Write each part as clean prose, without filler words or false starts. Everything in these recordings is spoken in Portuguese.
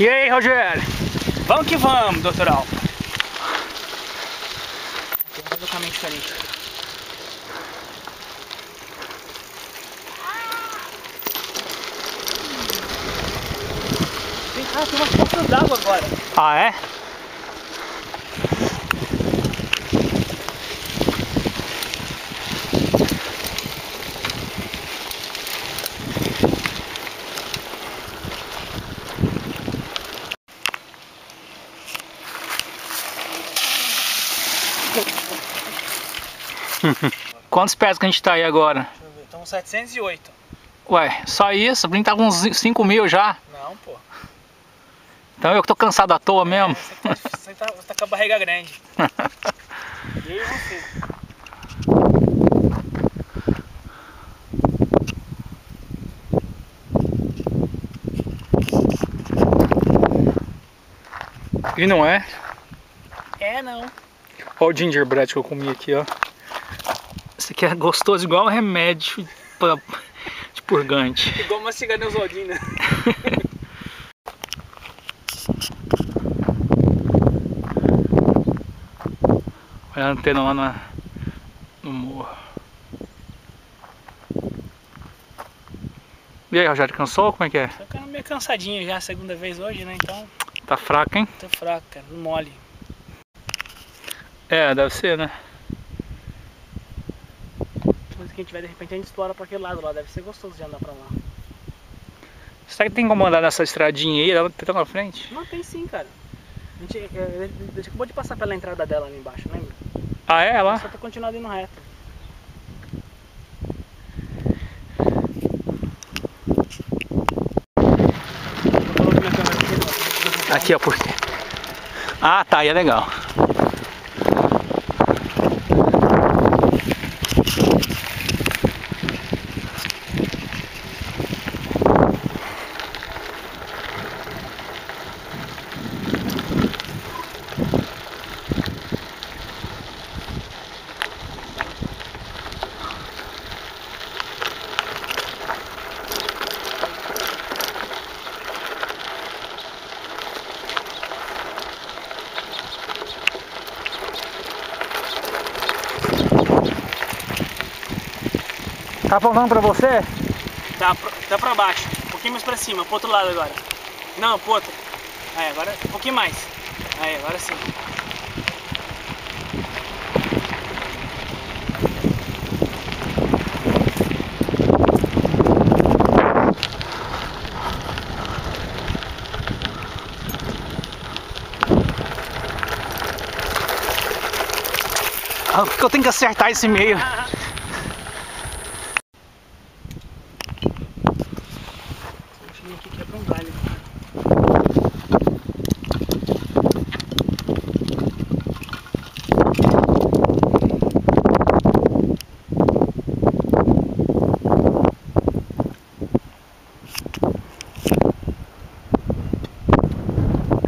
E aí, Rogério? Vamos que vamos, doutor Alfa. Vamos fazer um caminho diferente. Tem umas poças d'água agora. Ah, é? Quantos pés que a gente tá aí agora? Deixa eu ver, estamos 708. Ué, só isso? O Brinco tá com uns 5 mil já. Não, pô. Então eu que tô cansado à toa mesmo. Você tá com a barriga grande. E aí você? E não é? É, não. Olha o gingerbread que eu comi aqui, ó. Esse aqui é gostoso igual um remédio de purgante. Igual mastigar Neosaldina. Olha a antena lá no morro. E aí, Rogério, cansou? Como é que é? Tô ficando meio cansadinho já, a segunda vez hoje, né? Então, Tá fraco, hein? tô fraco, cara. Não mole. É, deve ser, né? Depois que a gente vai, de repente, a gente explora pra aquele lado lá. Deve ser gostoso de andar pra lá. Será que tem como andar nessa estradinha aí? Ela tá na frente? Não, tem sim, cara. A gente acabou de passar pela entrada dela ali embaixo, lembra? Ah, é? Lá? Só pra continuar indo reto. Vou colocar minha câmera aqui, ó. Aqui, ó, por quê? Ah, tá, aí é legal. Tá apontando pra você? Tá pra baixo, um pouquinho mais pra cima, pro outro lado agora. Não, pro outro. Aí, agora um pouquinho mais. Aí, agora sim. Ah, porque eu tenho que acertar esse meio. Deixa eu aqui quebra um galho.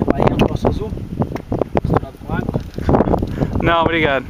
Vai um troço azul misturado com água. Não, obrigado.